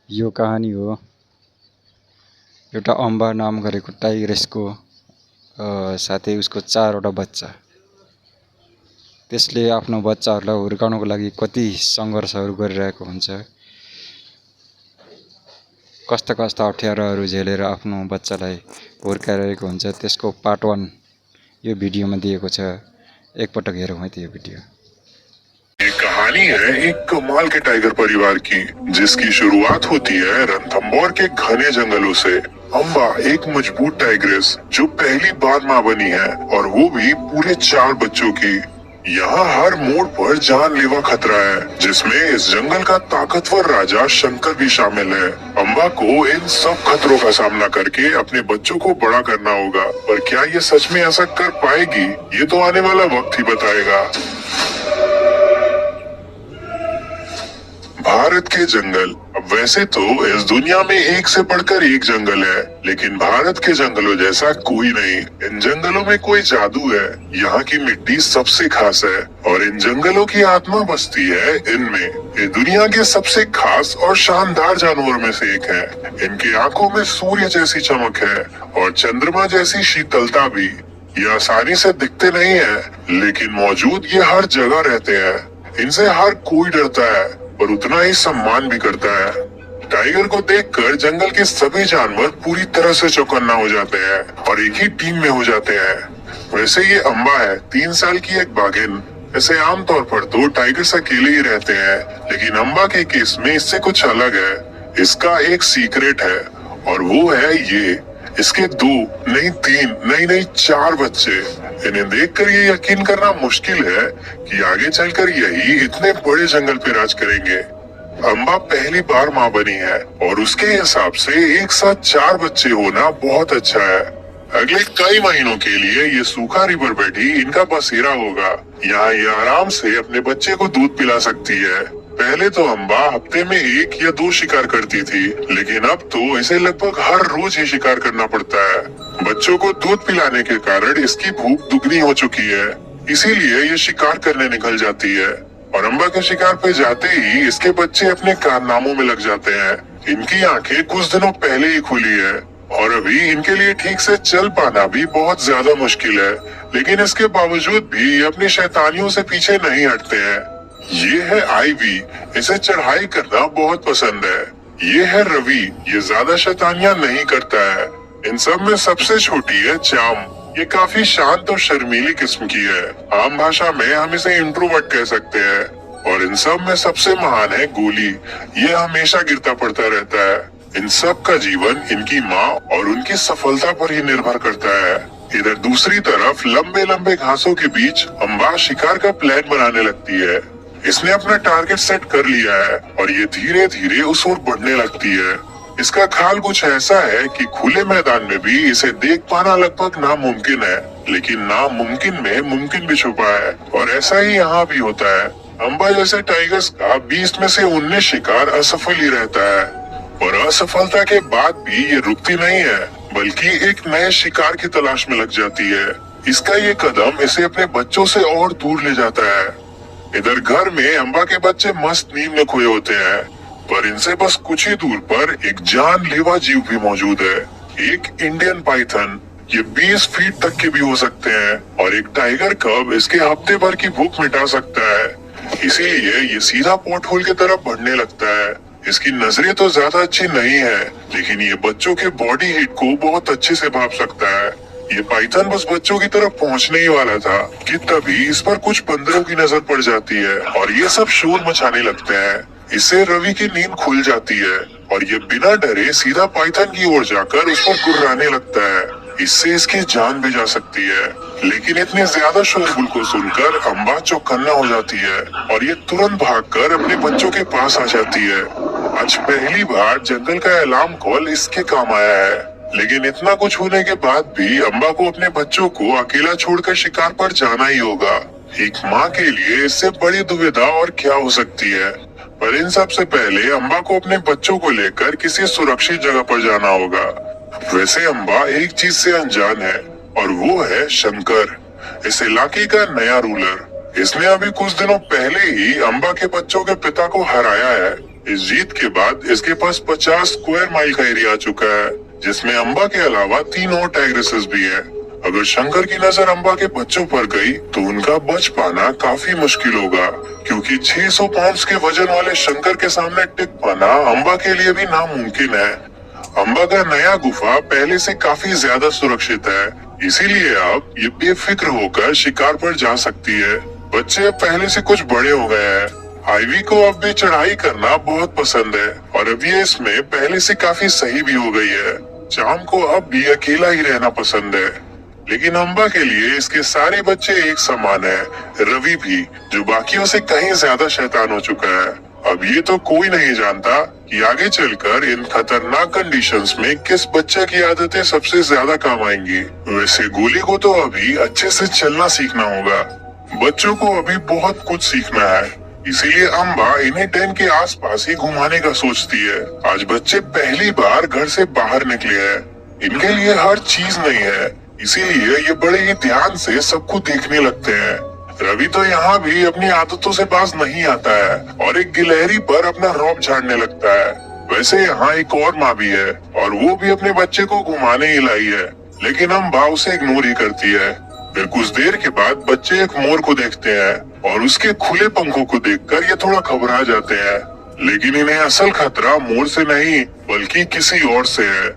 यो कहानी हो एउटा अम्बा नाम गरेको टाइग्रेसको साथै उसको 4 वटा बच्चा। त्यसले आफ्नो बच्चाहरूलाई हुर्काउनको लागि कति सङ्घर्षहरू गरिरहेको हुन्छ, कस्ता कस्ता अप्ठ्याराहरू झेलेर आफ्नो बच्चालाई हुर्काइरहेको हुन्छ। त्यसको पार्ट 1 यो भिडियोमा दिएको छ। एकपटक हेरौँ है त यो भिडियो। ये कहानी है एक कमाल के टाइगर परिवार की, जिसकी शुरुआत होती है रणथंबोर के घने जंगलों से। अम्बा एक मजबूत टाइग्रेस जो पहली बार माँ बनी है, और वो भी पूरे 4 बच्चों की। यहाँ हर मोड़ पर जानलेवा खतरा है, जिसमें इस जंगल का ताकतवर राजा शंकर भी शामिल है। अम्बा को इन सब खतरों का सामना करके अपने बच्चों को बड़ा करना होगा, पर क्या ये सच में ऐसा कर पाएगी, ये तो आने वाला वक्त ही बताएगा। भारत के जंगल। अब वैसे तो इस दुनिया में एक से बढ़कर एक जंगल है, लेकिन भारत के जंगलों जैसा कोई नहीं। इन जंगलों में कोई जादू है। यहाँ की मिट्टी सबसे खास है, और इन जंगलों की आत्मा बसती है इनमें। ये दुनिया के सबसे खास और शानदार जानवरों में से एक है। इनकी आंखों में सूर्य जैसी चमक है, और चंद्रमा जैसी शीतलता भी। ये आसानी से दिखते नहीं है, लेकिन मौजूद ये हर जगह रहते हैं। इनसे हर कोई डरता है, और उतना ही सम्मान भी करता है। टाइगर को देखकर जंगल के सभी जानवर पूरी तरह से चौकन्ना हो जाते हैं, और एक ही टीम में हो जाते हैं। वैसे ये अम्बा है, 3 साल की एक बाघिन। ऐसे आमतौर पर तो टाइगर्स अकेले ही रहते हैं, लेकिन अम्बा के केस में इससे कुछ अलग है। इसका एक सीक्रेट है, और वो है ये। इसके 2 नहीं 3 नहीं 4 बच्चे। इन्हें देखकर ये यकीन करना मुश्किल है कि आगे चलकर यही इतने बड़े जंगल पे राज करेंगे। अम्बा पहली बार माँ बनी है, और उसके हिसाब से एक साथ 4 बच्चे होना बहुत अच्छा है। अगले कई महीनों के लिए ये सूखा रिवर बेड ही इनका बसेरा होगा। यहाँ ये आराम से अपने बच्चे को दूध पिला सकती है। पहले तो अम्बा हफ्ते में 1 या 2 शिकार करती थी, लेकिन अब तो इसे लगभग हर रोज ही शिकार करना पड़ता है। बच्चों को दूध पिलाने के कारण इसकी भूख दुगनी हो चुकी है, इसीलिए ये शिकार करने निकल जाती है। और अम्बा के शिकार पे जाते ही इसके बच्चे अपने कारनामों में लग जाते हैं। इनकी आंखें कुछ दिनों पहले ही खुली है, और अभी इनके लिए ठीक से चल पाना भी बहुत ज्यादा मुश्किल है, लेकिन इसके बावजूद भी ये अपनी शैतानियों से पीछे नहीं हटते हैं। ये है आईवी, इसे चढ़ाई करना बहुत पसंद है। ये है रवि, ये ज्यादा शैतानियां नहीं करता है। इन सब में सबसे छोटी है चाम। ये काफी शांत और शर्मीली किस्म की है। आम भाषा में हम इसे इंट्रोवर्ट कह सकते हैं। और इन सब में सबसे महान है गोली। ये हमेशा गिरता पड़ता रहता है। इन सब का जीवन इनकी माँ और उनकी सफलता पर ही निर्भर करता है। इधर दूसरी तरफ लंबे लंबे घासों के बीच अम्बा शिकार का प्लान बनाने लगती है। इसने अपना टारगेट सेट कर लिया है, और ये धीरे धीरे उस ओर बढ़ने लगती है। इसका खाल कुछ ऐसा है कि खुले मैदान में भी इसे देख पाना लगभग नामुमकिन है, लेकिन नामुमकिन में मुमकिन भी छुपा है, और ऐसा ही यहाँ भी होता है। अम्बा जैसे टाइगर्स का 20 में से 19 शिकार असफल ही रहता है, और असफलता के बाद भी ये रुकती नहीं है, बल्कि एक नए शिकार की तलाश में लग जाती है। इसका ये कदम इसे अपने बच्चों से और दूर ले जाता है। इधर घर में अम्बा के बच्चे मस्त नींद में खोए होते हैं, पर इनसे बस कुछ ही दूर पर एक जानलेवा जीव भी मौजूद है। एक इंडियन पाइथन। ये 20 फीट तक के भी हो सकते हैं, और एक टाइगर कब इसके हफ्ते भर की भूख मिटा सकता है। इसीलिए ये सीधा पोर्ट होल की तरफ बढ़ने लगता है। इसकी नजरें तो ज्यादा अच्छी नहीं है, लेकिन ये बच्चों के बॉडी हीट को बहुत अच्छे से भाप सकता है। ये पाइथन बस बच्चों की तरफ पहुंचने ही वाला था कि तभी इस पर कुछ बंदरों की नजर पड़ जाती है, और ये सब शोर मचाने लगते हैं। इससे रवि की नींद खुल जाती है, और ये बिना डरे सीधा पाइथन की ओर जाकर उस पर गुर्राने लगता है। इससे इसकी जान भी जा सकती है, लेकिन इतने ज्यादा शोरगुल को सुनकर अम्बा चौकन्ना हो जाती है, और ये तुरंत भागकर अपने बच्चों के पास आ जाती है। आज पहली बार जंगल का अलार्म कॉल इसके काम आया है, लेकिन इतना कुछ होने के बाद भी अम्बा को अपने बच्चों को अकेला छोड़कर शिकार पर जाना ही होगा। एक माँ के लिए इससे बड़ी दुविधा और क्या हो सकती है। पर इन सब से पहले अम्बा को अपने बच्चों को लेकर किसी सुरक्षित जगह पर जाना होगा। वैसे अम्बा एक चीज से अनजान है, और वो है शंकर, इस इलाके का नया रूलर। इसने अभी कुछ दिनों पहले ही अम्बा के बच्चों के पिता को हराया है, इस जीत के बाद इसके पास 50 स्क्वायर माइल का एरिया आ चुका है, जिसमें अंबा के अलावा 3 और टाइग्रेसेस भी है। अगर शंकर की नजर अंबा के बच्चों पर गई तो उनका बच पाना काफी मुश्किल होगा, क्योंकि 600 पाउंड के वजन वाले शंकर के सामने टिक पाना अंबा के लिए भी नामुमकिन है। अंबा का नया गुफा पहले से काफी ज्यादा सुरक्षित है, इसीलिए अब ये बेफिक्र होकर शिकार पर जा सकती है। बच्चे अब पहले से कुछ बड़े हो गए हैं। आईवी को अब भी चढ़ाई करना बहुत पसंद है और अब ये इसमें पहले से काफी सही भी हो गई है। चाम को अब भी अकेला ही रहना पसंद है, लेकिन अंबा के लिए इसके सारे बच्चे एक समान है। रवि भी, जो बाकियों से कहीं ज्यादा शैतान हो चुका है। अब ये तो कोई नहीं जानता कि आगे चलकर इन खतरनाक कंडीशंस में किस बच्चे की आदतें सबसे ज्यादा काम आएंगी। वैसे गोली को तो अभी अच्छे से चलना सीखना होगा। बच्चों को अभी बहुत कुछ सीखना है, इसीलिए अंबा इन्हें डेन के आसपास ही घुमाने का सोचती है। आज बच्चे पहली बार घर से बाहर निकले हैं, इनके लिए हर चीज नई है, इसीलिए ये बड़े ही ध्यान से सबको देखने लगते हैं। रवि तो यहाँ भी अपनी आदतों से बाज नहीं आता है और एक गिलहरी पर अपना रौब झाड़ने लगता है। वैसे यहाँ एक और माँ भी है और वो भी अपने बच्चे को घुमाने ही लाई है, लेकिन अंबा उसे इग्नोर ही करती है। फिर कुछ देर के बाद बच्चे एक मोर को देखते हैं और उसके खुले पंखों को देखकर ये थोड़ा घबरा जाते हैं, लेकिन इन्हें असल खतरा मोर से नहीं बल्कि किसी और से है।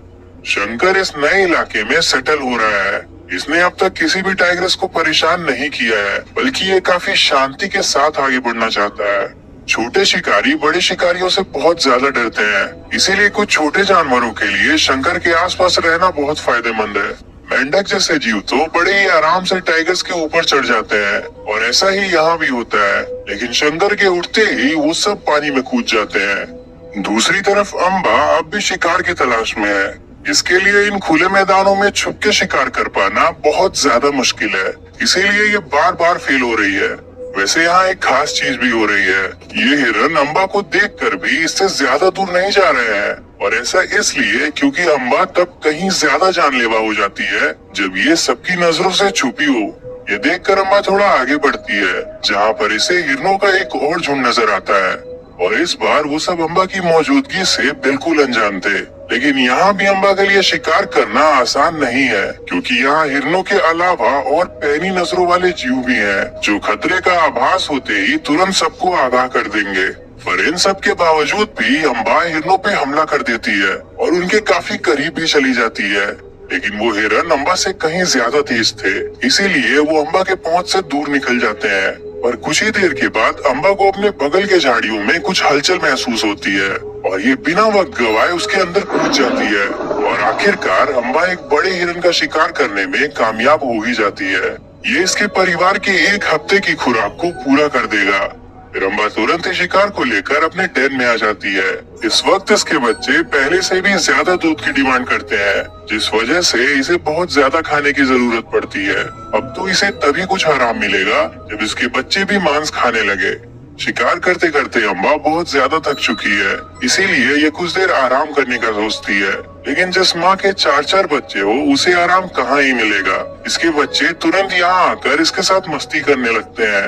शंकर इस नए इलाके में सेटल हो रहा है। इसने अब तक किसी भी टाइग्रेस को परेशान नहीं किया है, बल्कि ये काफी शांति के साथ आगे बढ़ना चाहता है। छोटे शिकारी बड़े शिकारियों से बहुत ज्यादा डरते हैं, इसीलिए कुछ छोटे जानवरों के लिए शंकर के आसपास रहना बहुत फायदेमंद है। मेंढक जैसे जीव तो बड़े ही आराम से टाइगर्स के ऊपर चढ़ जाते हैं और ऐसा ही यहाँ भी होता है, लेकिन शंकर के उठते ही वो सब पानी में कूद जाते हैं। दूसरी तरफ अंबा अब भी शिकार की तलाश में है। इसके लिए इन खुले मैदानों में छुप के शिकार कर पाना बहुत ज्यादा मुश्किल है, इसीलिए ये बार बार फेल हो रही है। वैसे यहाँ एक खास चीज भी हो रही है। ये हिरन अंबा को देखकर भी इससे ज्यादा दूर नहीं जा रहे हैं, और ऐसा इसलिए क्योंकि अंबा तब कहीं ज्यादा जानलेवा हो जाती है जब ये सबकी नजरों से छुपी हो। ये देखकर अंबा थोड़ा आगे बढ़ती है, जहाँ पर इसे हिरनों का एक और झुंड नजर आता है, और इस बार वो सब अंबा की मौजूदगी से बिल्कुल अनजान थे। लेकिन यहाँ भी अंबा के लिए शिकार करना आसान नहीं है, क्योंकि यहाँ हिरनों के अलावा और पैनी नजरों वाले जीव भी हैं, जो खतरे का आभास होते ही तुरंत सबको आगाह कर देंगे। पर इन सब के बावजूद भी अंबा हिरनों पे हमला कर देती है और उनके काफी करीब भी चली जाती है। लेकिन वो हिरन अंबा से कहीं ज्यादा तेज थे, इसीलिए वो अंबा के पहुंच से दूर निकल जाते हैं। पर कुछ ही देर के बाद अंबा को अपने बगल के झाड़ियों में कुछ हलचल महसूस होती है और ये बिना वक्त गवाए उसके अंदर कूद जाती है, और आखिरकार अंबा एक बड़े हिरन का शिकार करने में कामयाब हो ही जाती है। ये इसके परिवार के एक हफ्ते की खुराक को पूरा कर देगा। फिर अंबा तुरंत ही शिकार को लेकर अपने डेन में आ जाती है। इस वक्त इसके बच्चे पहले से भी ज्यादा दूध की डिमांड करते हैं, जिस वजह से इसे बहुत ज्यादा खाने की जरूरत पड़ती है। अब तो इसे तभी कुछ आराम मिलेगा जब इसके बच्चे भी मांस खाने लगे। शिकार करते करते अंबा बहुत ज्यादा थक चुकी है, इसीलिए ये कुछ देर आराम करने का सोचती है। लेकिन जिस माँ के 4-4 बच्चे हो उसे आराम कहाँ ही मिलेगा। इसके बच्चे तुरंत यहाँ आकर इसके साथ मस्ती करने लगते हैं।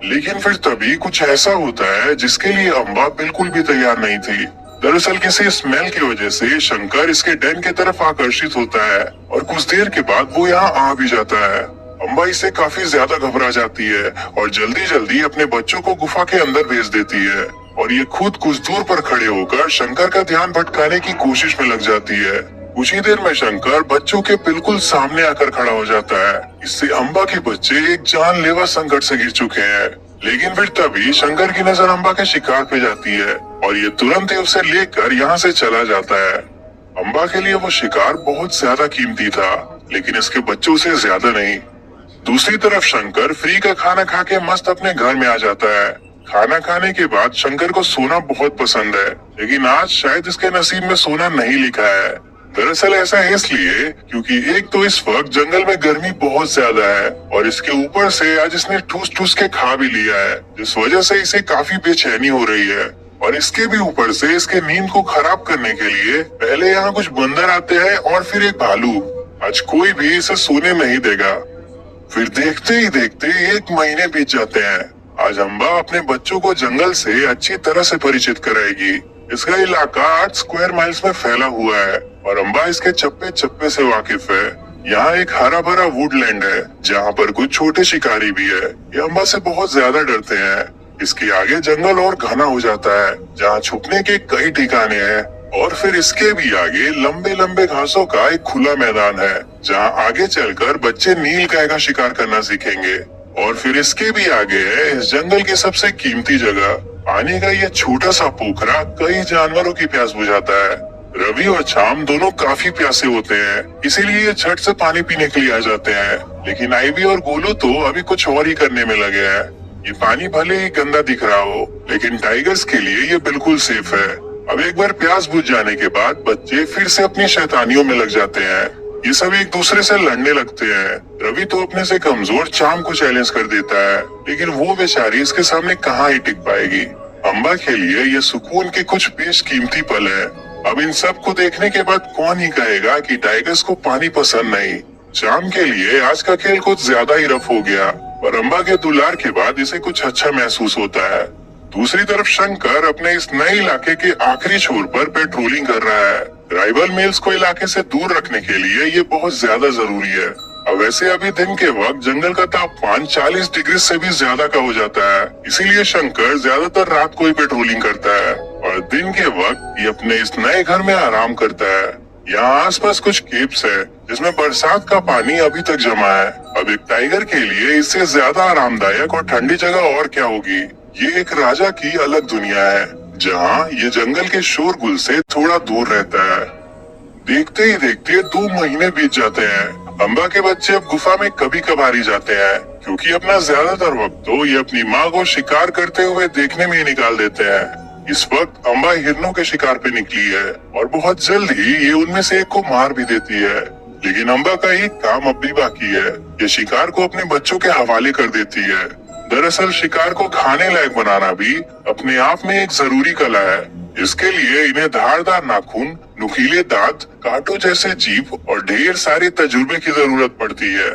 लेकिन फिर तभी कुछ ऐसा होता है जिसके लिए अंबा बिल्कुल भी तैयार नहीं थी। दरअसल किसी स्मेल की वजह से शंकर इसके डेन की तरफ आकर्षित होता है और कुछ देर के बाद वो यहाँ आ भी जाता है। अंबा इससे काफी ज्यादा घबरा जाती है और जल्दी जल्दी अपने बच्चों को गुफा के अंदर भेज देती है, और ये खुद कुछ दूर पर खड़े होकर शंकर का ध्यान भटकाने की कोशिश में लग जाती है। कुछ ही देर में शंकर बच्चों के बिल्कुल सामने आकर खड़ा हो जाता है। इससे अंबा के बच्चे एक जानलेवा संकट से घिर चुके हैं। लेकिन फिर तभी शंकर की नजर अंबा के शिकार पे जाती है और ये तुरंत ही उसे लेकर यहाँ से चला जाता है। अंबा के लिए वो शिकार बहुत ज्यादा कीमती था, लेकिन इसके बच्चों से ज्यादा नहीं। दूसरी तरफ शंकर फ्री का खाना खा के मस्त अपने घर में आ जाता है। खाना खाने के बाद शंकर को सोना बहुत पसंद है, लेकिन आज शायद इसके नसीब में सोना नहीं लिखा है। दरअसल ऐसा है इसलिए क्योंकि एक तो इस वक्त जंगल में गर्मी बहुत ज्यादा है, और इसके ऊपर से आज इसने ठूस ठूस के खा भी लिया है, जिस वजह से इसे काफी बेचैनी हो रही है। और इसके भी ऊपर से इसके नींद को खराब करने के लिए पहले यहाँ कुछ बंदर आते हैं और फिर एक भालू। आज कोई भी इसे सोने नहीं देगा। फिर देखते ही देखते 1 महीने बीत जाते हैं। आज अम्बा अपने बच्चों को जंगल से अच्छी तरह से परिचित कराएगी। इसका इलाका 8 स्क्वायर माइल्स में फैला हुआ है और अम्बा इसके चप्पे चप्पे से वाकिफ है। यहाँ एक हरा भरा वुडलैंड है जहाँ पर कुछ छोटे शिकारी भी है। ये अम्बा से बहुत ज्यादा डरते हैं। इसके आगे जंगल और घना हो जाता है जहाँ छुपने के कई ठिकाने हैं और फिर इसके भी आगे लंबे लंबे घासों का एक खुला मैदान है जहाँ आगे चलकर बच्चे नील गाय का शिकार करना सीखेंगे। और फिर इसके भी आगे है इस जंगल की सबसे कीमती जगह, पानी का ये छोटा सा पोखरा कई जानवरों की प्यास बुझाता है। रवि और चाम दोनों काफी प्यासे होते हैं, इसीलिए ये झट से पानी पीने के लिए आ जाते हैं। लेकिन आईवी और गोलू तो अभी कुछ और ही करने में लगे हैं। ये पानी भले ही गंदा दिख रहा हो, लेकिन टाइगर्स के लिए ये बिल्कुल सेफ है। अब एक बार प्यास बुझ जाने के बाद बच्चे फिर से अपनी शैतानियों में लग जाते हैं। ये सब एक दूसरे से लड़ने लगते हैं। रवि तो अपने से कमजोर चाम को चैलेंज कर देता है, लेकिन वो बेचारी इसके सामने कहाँ ही टिक पाएगी। अम्बा के लिए ये सुकून के कुछ बेशकीमती पल है। अब इन सब को देखने के बाद कौन ही कहेगा कि टाइगर्स को पानी पसंद नहीं। चाम के लिए आज का खेल कुछ ज्यादा ही रफ हो गया और अम्बा के दुलार के बाद इसे कुछ अच्छा महसूस होता है। दूसरी तरफ शंकर अपने इस नए इलाके के आखिरी छोर पर पेट्रोलिंग कर रहा है। राइवल मेल्स को इलाके से दूर रखने के लिए ये बहुत ज्यादा जरूरी है। अब वैसे अभी दिन के वक्त जंगल का तापमान 40 डिग्री से भी ज्यादा का हो जाता है, इसीलिए शंकर ज्यादातर रात को ही पेट्रोलिंग करता है और दिन के वक्त ये अपने इस नए घर में आराम करता है। यहाँ आसपास कुछ केव्स है जिसमें बरसात का पानी अभी तक जमा है। अब एक टाइगर के लिए इससे ज्यादा आरामदायक और ठंडी जगह और क्या होगी। ये एक राजा की अलग दुनिया है जहाँ ये जंगल के शोरगुल से थोड़ा दूर रहता है। देखते ही देखते 2 महीने बीत जाते हैं। अम्बा के बच्चे अब गुफा में कभी कभार ही जाते हैं, क्योंकि अपना ज्यादातर वक्त तो ये अपनी माँ को शिकार करते हुए देखने में ही निकाल देते हैं। इस वक्त अम्बा हिरनों के शिकार पे निकली है और बहुत जल्द ही ये उनमें से एक को मार भी देती है। लेकिन अम्बा का एक काम अब भी बाकी है। ये शिकार को अपने बच्चों के हवाले कर देती है। दरअसल शिकार को खाने लायक बनाना भी अपने आप में एक जरूरी कला है। इसके लिए इन्हें धारदार नाखून, नुकीले दांत, कांटों जैसे जीभ और ढेर सारे तजुर्बे की जरूरत पड़ती है।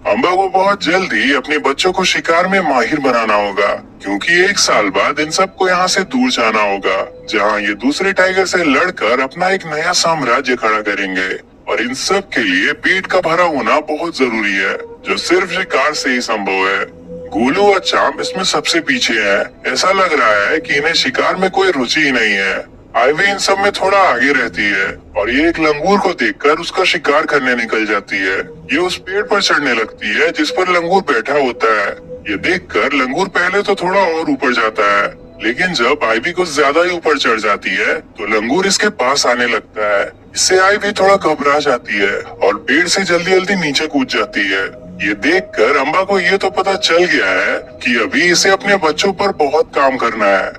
अम्बा को बहुत जल्दी अपने बच्चों को शिकार में माहिर बनाना होगा, क्योंकि 1 साल बाद इन सबको यहाँ से दूर जाना होगा, जहाँ ये दूसरे टाइगर से लड़कर अपना एक नया साम्राज्य खड़ा करेंगे। और इन सब के लिए पेट का भरा होना बहुत जरूरी है, जो सिर्फ शिकार से ही संभव है। गोलू और चाम इसमें सबसे पीछे हैं। ऐसा लग रहा है कि इन्हें शिकार में कोई रुचि ही नहीं है। आईवी इन सब में थोड़ा आगे रहती है और ये एक लंगूर को देखकर उसका शिकार करने निकल जाती है। ये उस पेड़ पर चढ़ने लगती है जिस पर लंगूर बैठा होता है। ये देखकर लंगूर पहले तो थोड़ा और ऊपर जाता है, लेकिन जब आईवी कुछ ज्यादा ही ऊपर चढ़ जाती है तो लंगूर इसके पास आने लगता है। इससे आईवी थोड़ा घबरा जाती है और पेड़ से जल्दी जल्दी नीचे कूद जाती है। ये देखकर अम्बा को ये तो पता चल गया है कि अभी इसे अपने बच्चों पर बहुत काम करना है।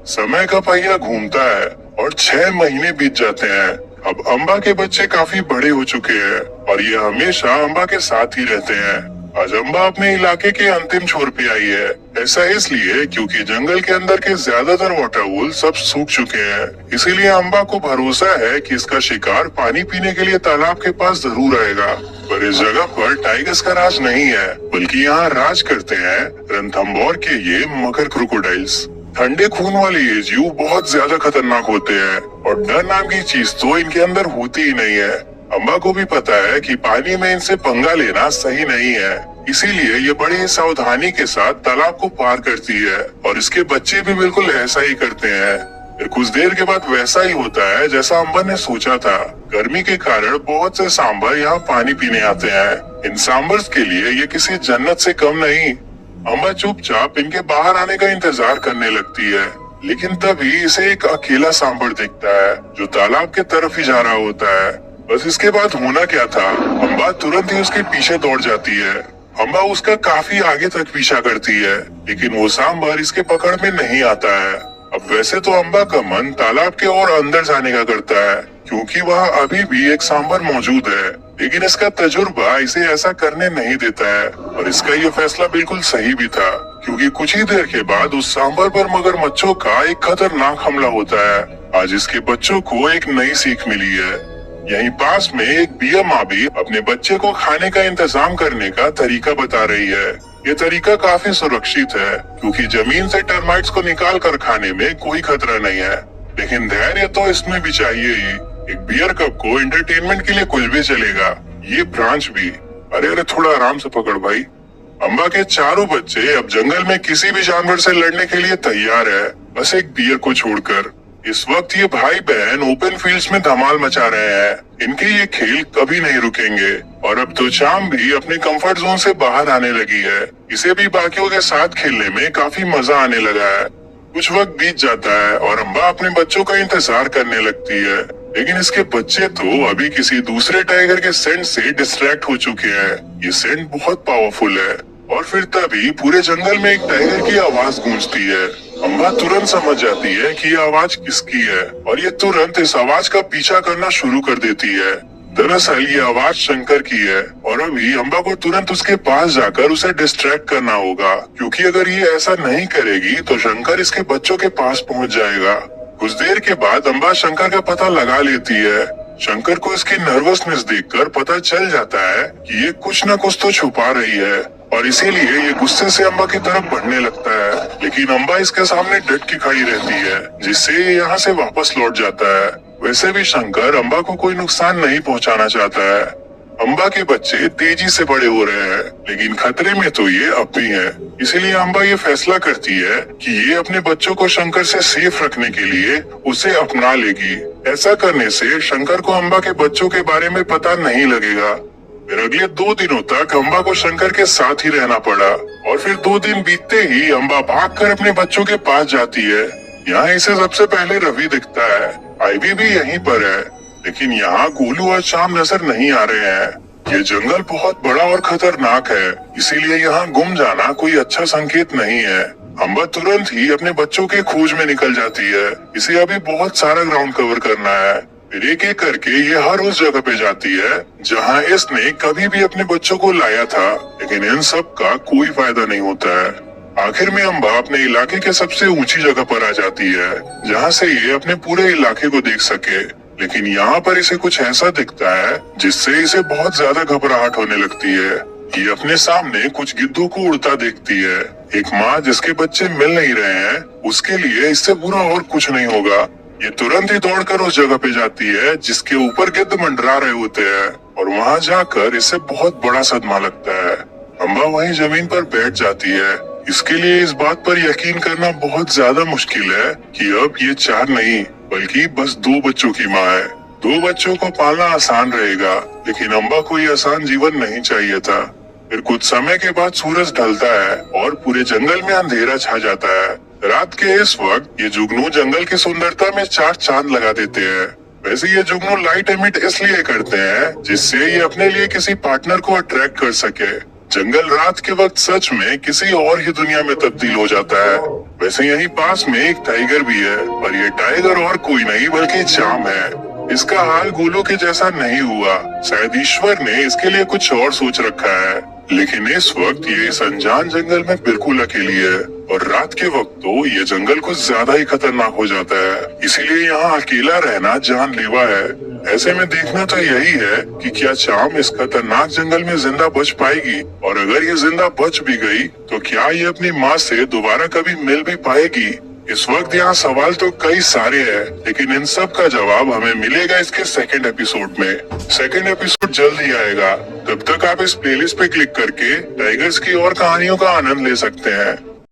समय का पहिया घूमता है और 6 महीने बीत जाते हैं। अब अम्बा के बच्चे काफी बड़े हो चुके हैं और ये हमेशा अम्बा के साथ ही रहते हैं। आज अम्बा अपने इलाके के अंतिम छोर पे आई है। ऐसा इसलिए क्योंकि जंगल के अंदर के ज्यादातर वाटर होल सब सूख चुके हैं। इसीलिए अम्बा को भरोसा है कि इसका शिकार पानी पीने के लिए तालाब के पास जरूर आएगा। पर इस जगह पर टाइगर्स का राज नहीं है, बल्कि यहाँ राज करते हैं रणथंबोर के ये मगर क्रोकोडाइल्स। ठंडे खून वाले ये जीव बहुत ज्यादा खतरनाक होते हैं और डर नाम की चीज तो इनके अंदर होती ही नहीं है। अम्बा को भी पता है कि पानी में इनसे पंगा लेना सही नहीं है, इसीलिए ये बड़ी सावधानी के साथ तालाब को पार करती है और इसके बच्चे भी बिल्कुल ऐसा ही करते हैं। फिर कुछ देर के बाद वैसा ही होता है जैसा अम्बा ने सोचा था। गर्मी के कारण बहुत से सांबर यहाँ पानी पीने आते हैं। इन सांबर्स के लिए ये किसी जन्नत से कम नहीं। अम्बा चुपचाप इनके बाहर आने का इंतजार करने लगती है, लेकिन तभी इसे एक अकेला सांबर दिखता है जो तालाब के तरफ ही जा रहा होता है। बस इसके बाद होना क्या था, अम्बा तुरंत ही उसके पीछे दौड़ जाती है। अम्बा उसका काफी आगे तक पीछा करती है, लेकिन वो सांबर इसके पकड़ में नहीं आता है। अब वैसे तो अम्बा का मन तालाब के और अंदर जाने का करता है, क्योंकि वहाँ अभी भी एक सांबर मौजूद है, लेकिन इसका तजुर्बा इसे ऐसा करने नहीं देता है। और इसका ये फैसला बिल्कुल सही भी था, क्योंकि कुछ ही देर के बाद उस सांबर पर मगरमच्छों का एक खतरनाक हमला होता है। आज इसके बच्चों को एक नई सीख मिली है। यहीं पास में एक बिया माँ भी अपने बच्चे को खाने का इंतजाम करने का तरीका बता रही है। ये तरीका काफी सुरक्षित है क्योंकि जमीन से टर्माइट्स को निकाल कर खाने में कोई खतरा नहीं है। लेकिन धैर्य तो इसमें भी चाहिए ही। एक बियर कप को एंटरटेनमेंट के लिए कुछ भी चलेगा, ये ब्रांच भी। अरे थोड़ा आराम से पकड़ भाई। अम्बा के चारों बच्चे अब जंगल में किसी भी जानवर से लड़ने के लिए तैयार है, बस एक बियर को छोड़कर। इस वक्त ये भाई बहन ओपन फील्ड्स में धमाल मचा रहे हैं। इनके ये खेल कभी नहीं रुकेंगे और अब तो चाम भी अपने कंफर्ट जोन से बाहर आने लगी है। इसे भी बाकियों के साथ खेलने में काफी मजा आने लगा है। कुछ वक्त बीत जाता है और अम्बा अपने बच्चों का इंतजार करने लगती है, लेकिन इसके बच्चे तो अभी किसी दूसरे टाइगर के सेंट से डिस्ट्रैक्ट हो चुके हैं। ये सेंट बहुत पावरफुल है और फिर तभी पूरे जंगल में एक टाइगर की आवाज गूंजती है। अम्बा तुरंत समझ जाती है कि ये आवाज किसकी है और ये तुरंत इस आवाज का पीछा करना शुरू कर देती है। दरअसल ये आवाज शंकर की है और अभी अम्बा को तुरंत उसके पास जाकर उसे डिस्ट्रैक्ट करना होगा, क्योंकि अगर ये ऐसा नहीं करेगी तो शंकर इसके बच्चों के पास पहुंच जाएगा। कुछ देर के बाद अम्बा शंकर का पता लगा लेती है। शंकर को इसकी नर्वसनेस देखकर पता चल जाता है कि ये कुछ न कुछ तो छुपा रही है और इसीलिए ये गुस्से से अम्बा की तरफ बढ़ने लगता है। लेकिन अम्बा इसके सामने डट के खड़ी रहती है, जिससे ये यहाँ से वापस लौट जाता है। वैसे भी शंकर अम्बा को कोई नुकसान नहीं पहुँचाना चाहता है। अम्बा के बच्चे तेजी से बड़े हो रहे हैं, लेकिन खतरे में तो ये अब भी है। इसीलिए अम्बा ये फैसला करती है कि ये अपने बच्चों को शंकर से सेफ रखने के लिए उसे अपना लेगी। ऐसा करने से शंकर को अम्बा के बच्चों के बारे में पता नहीं लगेगा। फिर अगले 2 दिनों तक अम्बा को शंकर के साथ ही रहना पड़ा और फिर 2 दिन बीतते ही अम्बा भागकर अपने बच्चों के पास जाती है। यहाँ इसे सबसे पहले रवि दिखता है। आईवी भी यहीं पर है, लेकिन यहाँ गोलू और शाम नजर नहीं आ रहे हैं। ये जंगल बहुत बड़ा और खतरनाक है, इसीलिए यहाँ गुम जाना कोई अच्छा संकेत नहीं है। अम्बा तुरंत ही अपने बच्चों के खोज में निकल जाती है। इसे अभी बहुत सारा ग्राउंड कवर करना है। फिर एक एक करके ये हर उस जगह पे जाती है जहाँ इसने कभी भी अपने बच्चों को लाया था, लेकिन इन सब का कोई फायदा नहीं होता है। आखिर में अम्बा अपने इलाके के सबसे ऊंची जगह पर आ जाती है, जहाँ से ये अपने पूरे इलाके को देख सके। लेकिन यहाँ पर इसे कुछ ऐसा दिखता है जिससे इसे बहुत ज्यादा घबराहट होने लगती है। ये अपने सामने कुछ गिद्धों को उड़ता देखती है। एक माँ जिसके बच्चे मिल नहीं रहे हैं, उसके लिए इससे बुरा और कुछ नहीं होगा। ये तुरंत ही दौड़कर उस जगह पे जाती है जिसके ऊपर गिद्ध मंडरा रहे होते हैं और वहाँ जाकर इसे बहुत बड़ा सदमा लगता है। अम्बा वहीं जमीन पर बैठ जाती है। इसके लिए इस बात पर यकीन करना बहुत ज्यादा मुश्किल है कि अब ये 4 नहीं बल्कि बस 2 बच्चों की माँ है। 2 बच्चों को पालना आसान रहेगा, लेकिन अम्बा को ये आसान जीवन नहीं चाहिए था। फिर कुछ समय के बाद सूरज ढलता है और पूरे जंगल में अंधेरा छा जाता है। रात के इस वक्त ये जुगनू जंगल की सुंदरता में 4 चांद लगा देते हैं। वैसे ये जुगनू लाइट एमिट इसलिए करते हैं जिससे ये अपने लिए किसी पार्टनर को अट्रैक्ट कर सके। जंगल रात के वक्त सच में किसी और ही दुनिया में तब्दील हो जाता है। वैसे यहीं पास में एक टाइगर भी है, और ये टाइगर और कोई नहीं बल्कि चाम है। इसका हाल गोलू के जैसा नहीं हुआ। शायद ईश्वर ने इसके लिए कुछ और सोच रखा है, लेकिन इस वक्त ये इस अनजान जंगल में बिल्कुल अकेली है और रात के वक्त तो ये जंगल कुछ ज्यादा ही खतरनाक हो जाता है। इसीलिए यहाँ अकेला रहना जानलेवा है। ऐसे में देखना तो यही है कि क्या चाम इस खतरनाक जंगल में जिंदा बच पाएगी, और अगर ये जिंदा बच भी गई तो क्या ये अपनी माँ से दोबारा कभी मिल भी पाएगी। इस वक्त यहाँ सवाल तो कई सारे हैं, लेकिन इन सब का जवाब हमें मिलेगा इसके सेकंड एपिसोड में। सेकंड एपिसोड जल्द ही आएगा। तब तक आप इस प्लेलिस्ट पे क्लिक करके टाइगर्स की और कहानियों का आनंद ले सकते हैं।